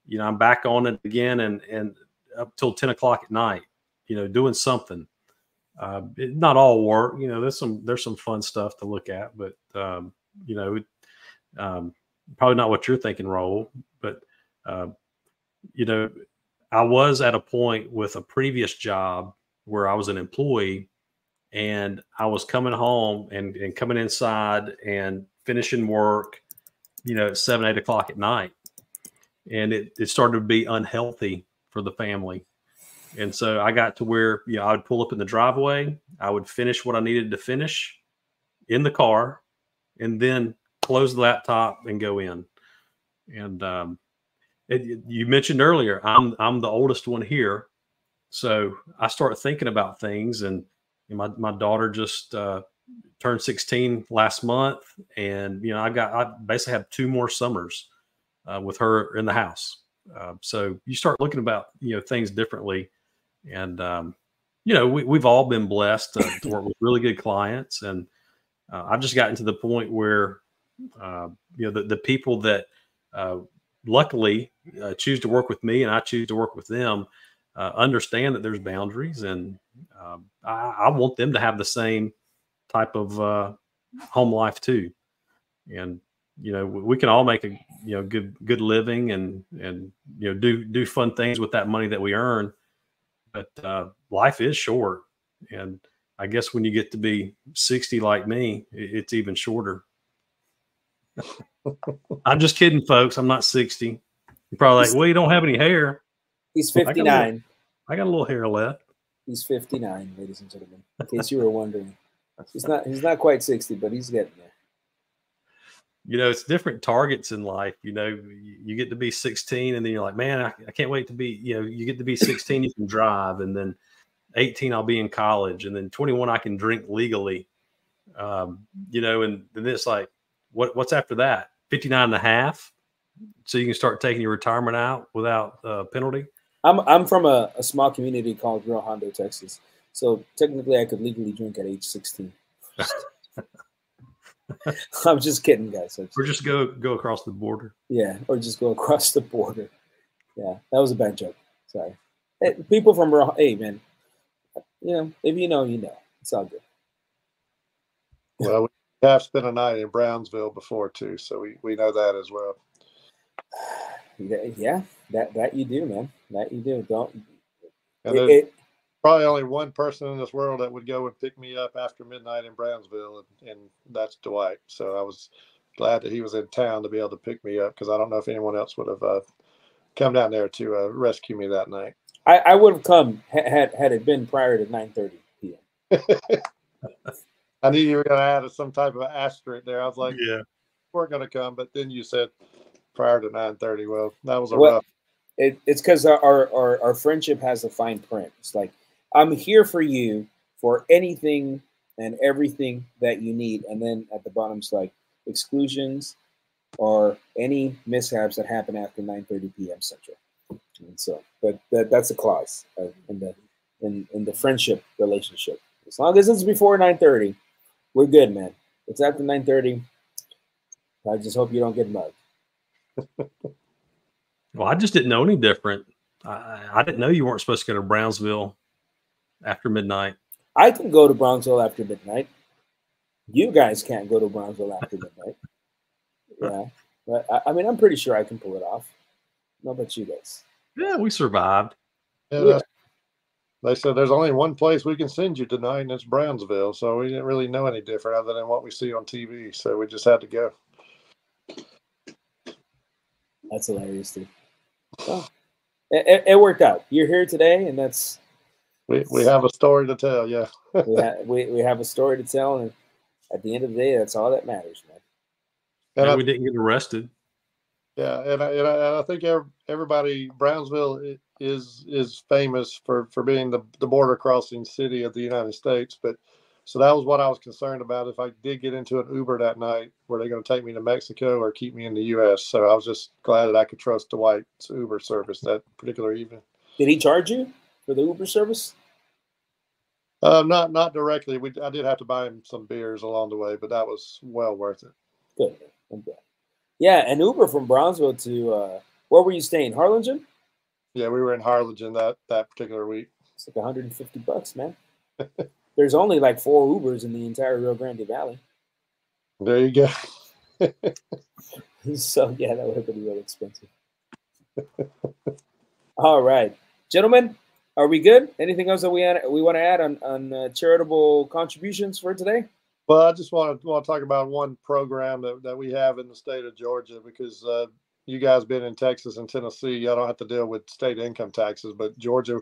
you know, I'm back on it again and up till 10 o'clock at night, you know, doing something. Not all work, you know, there's some fun stuff to look at, but, you know, probably not what you're thinking, Raul, but, you know, I was at a point with a previous job where I was an employee and I was coming home and coming inside and finishing work, you know, at 7, 8 o'clock at night. And it started to be unhealthy for the family. And so I got to where, you know, I would pull up in the driveway, I would finish what I needed to finish in the car, and then close the laptop and go in. And you mentioned earlier, I'm the oldest one here, so I start thinking about things. And my daughter just turned 16 last month, and you know I basically have 2 more summers with her in the house. So you start looking about, you know, things differently. And, you know, we've all been blessed to work with really good clients. And I've just gotten to the point where, you know, the people that luckily choose to work with me and I choose to work with them understand that there's boundaries. And I want them to have the same type of home life too. And, you know, we can all make a, you know, good living and, you know, do fun things with that money that we earn. But life is short. And I guess when you get to be 60 like me, it's even shorter. I'm just kidding, folks. I'm not 60. You're probably like, well, you don't have any hair. He's 59. I got a little hair left. He's 59, ladies and gentlemen. In case you were wondering. He's not quite 60, but he's getting there. You know, it's different targets in life. You know, you get to be 16 and then you're like, man, I can't wait to be, you know, you get to be 16, you can drive. And then 18, I'll be in college. And then 21, I can drink legally. You know, and then it's like, what's after that? 59 and a half. So you can start taking your retirement out without penalty. I'm from a small community called Rio Hondo, Texas. So technically I could legally drink at age 16. I'm just kidding, guys. Or just go across the border. Yeah, or just go across the border. Yeah, that was a bad joke. Sorry. Hey, people from hey, man, you know, if you know, you know. It's all good. Well, we have spent a night in Brownsville before too, so we know that as well. Yeah, that you do, man. That you do. Don't. And probably only one person in this world that would go and pick me up after midnight in Brownsville, and that's Dwight. So I was glad that he was in town to be able to pick me up, because I don't know if anyone else would have come down there to rescue me that night. I would have come had it been prior to 9:30 p.m. I knew you were going to add some type of asterisk there. I was like, yeah, we're going to come, but then you said prior to 9:30. Well, that was a rough. It's because our friendship has a fine print. It's like, I'm here for you for anything and everything that you need. And then at the bottom, it's like exclusions or any mishaps that happen after 9:30 p.m. Central. And so, but that's a clause in the friendship relationship. As long as it's before 9:30, we're good, man. It's after 9:30. I just hope you don't get mugged. Well, I just didn't know any different. I didn't know you weren't supposed to go to Brownsville after midnight. I can go to Brownsville after midnight. You guys can't go to Brownsville after midnight. Yeah. But I mean, I'm pretty sure I can pull it off. How about you guys? Yeah, we survived. Yeah. They said there's only one place we can send you tonight, and it's Brownsville. So we didn't really know any different other than what we see on TV. So we just had to go. That's hilarious, dude. Oh. it worked out. You're here today, and that's we have a story to tell. Yeah, we have a story to tell, and at the end of the day, that's all that matters, man. And we didn't get arrested. Yeah, and I think everybody, Brownsville is famous for being the border crossing city of the United States. But so that was what I was concerned about. If I did get into an Uber that night, were they going to take me to Mexico or keep me in the U.S.? So I was just glad that I could trust Dwight's Uber service that particular evening. Did he charge you for the Uber service? Not directly. I did have to buy him some beers along the way, but that was well worth it. Good. Okay. Yeah, an Uber from Brownsville to where were you staying? Harlingen? Yeah, we were in Harlingen that particular week. It's like $150, man. There's only like 4 Ubers in the entire Rio Grande Valley. There you go. So yeah, that would have been really expensive. All right, gentlemen, are we good? Anything else that we want to add on charitable contributions for today? Well, I just want to talk about one program that we have in the state of Georgia, because you guys been in Texas and Tennessee, y'all don't have to deal with state income taxes, but Georgia,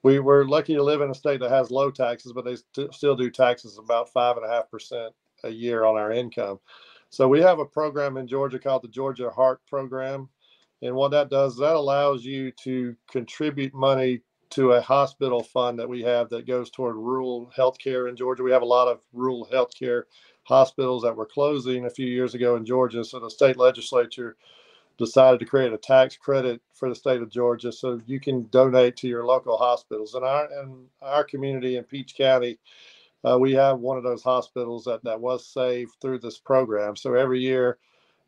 we're lucky to live in a state that has low taxes, but they still do taxes about 5.5% a year on our income. So we have a program in Georgia called the Georgia Heart Program. And what that does is that allows you to contribute money to a hospital fund that we have that goes toward rural healthcare in Georgia. We have a lot of rural healthcare hospitals that were closing a few years ago in Georgia. So the state legislature decided to create a tax credit for the state of Georgia so you can donate to your local hospitals. And our community in Peach County, we have one of those hospitals that was saved through this program. So every year,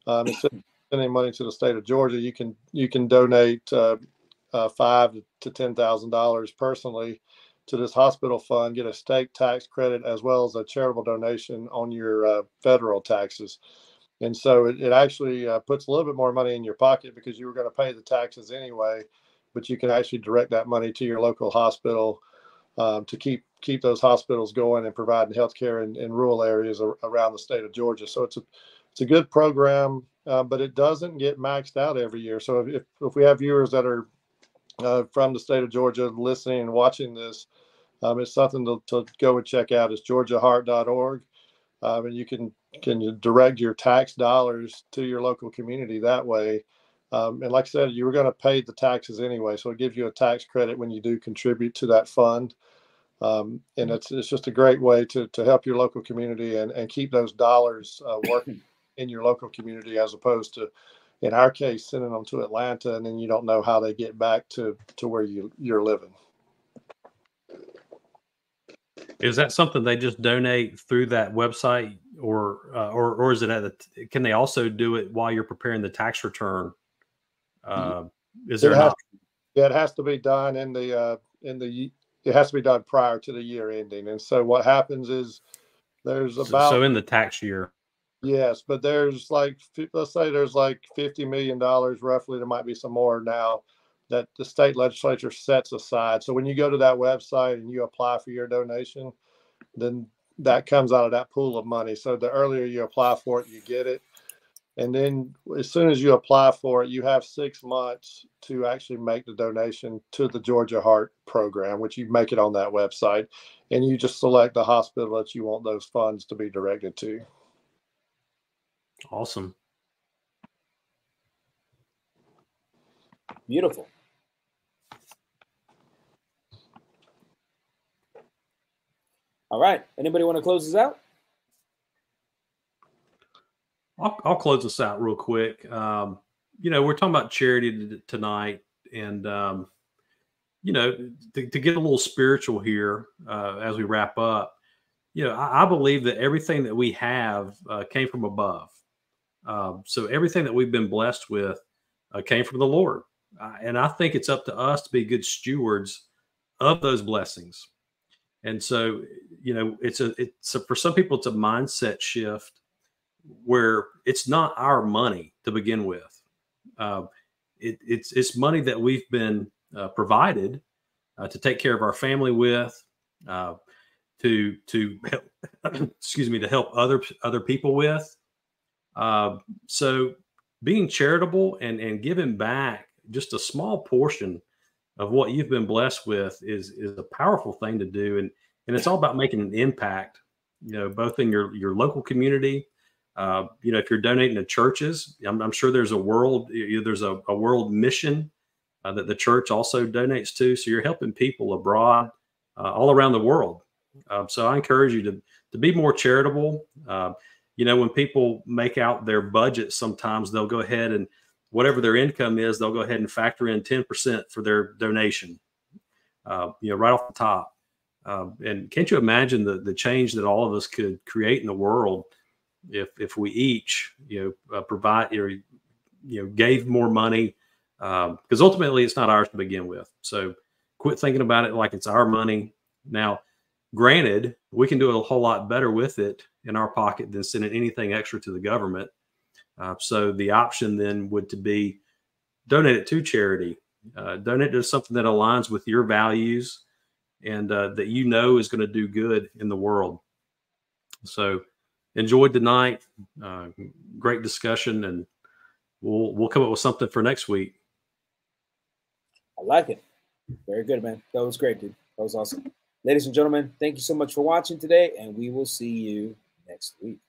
instead of sending money to the state of Georgia, you can donate $5,000 to $10,000 personally to this hospital fund, get a state tax credit as well as a charitable donation on your federal taxes. And so it actually puts a little bit more money in your pocket because you were going to pay the taxes anyway, but you can actually direct that money to your local hospital to keep those hospitals going and providing healthcare in rural areas around the state of Georgia. So it's a good program, but it doesn't get maxed out every year. So if we have viewers that are from the state of Georgia listening and watching this, it's something to go and check out. It's georgiaheart.org. And you can direct your tax dollars to your local community that way. And like I said, you were going to pay the taxes anyway, so it gives you a tax credit when you do contribute to that fund. And it's just a great way to help your local community and keep those dollars working in your local community, as opposed to, in our case, sending them to Atlanta and then you don't know how they get back to where you're living. Is that something they just donate through that website, or is it can they also do it while you're preparing the tax return? Is there an option? Yeah, it has to be done it has to be done prior to the year ending. And so what happens is there's about so in the tax year. Yes, but there's let's say there's like $50 million roughly. There might be some more now that the state legislature sets aside. So when you go to that website and you apply for your donation, then that comes out of that pool of money. So the earlier you apply for it, you get it. And then as soon as you apply for it, you have 6 months to actually make the donation to the Georgia Heart Program, which you make it on that website. And you just select the hospital that you want those funds to be directed to. Awesome. Beautiful. All right. Anybody want to close this out? I'll close this out real quick. We're talking about charity tonight, and to get a little spiritual here as we wrap up. I believe that everything that we have came from above. So everything that we've been blessed with came from the Lord, and I think it's up to us to be good stewards of those blessings. And so, it's for some people, it's a mindset shift where it's not our money to begin with. It's money that we've been provided to take care of our family with, to help, to help other people with. So being charitable and giving back just a small portion of what you've been blessed with is a powerful thing to do. And it's all about making an impact, both in your local community. If you're donating to churches, I'm sure there's a world mission that the church also donates to. So you're helping people abroad, all around the world. So I encourage you to be more charitable. When people make out their budget, sometimes they'll go ahead and whatever their income is, they'll go ahead and factor in 10% for their donation, right off the top. And can't you imagine the change that all of us could create in the world if we each, provide, gave more money, because ultimately it's not ours to begin with. So quit thinking about it like it's our money. Now, granted, we can do a whole lot better with it in our pocket than sending anything extra to the government. So the option then would to be donate it to charity, donate to something that aligns with your values and that is going to do good in the world. So enjoyed tonight. Great discussion, and we'll come up with something for next week. I like it. Very good, man. That was great, dude. That was awesome. Ladies and gentlemen, thank you so much for watching today, and we will see you next week.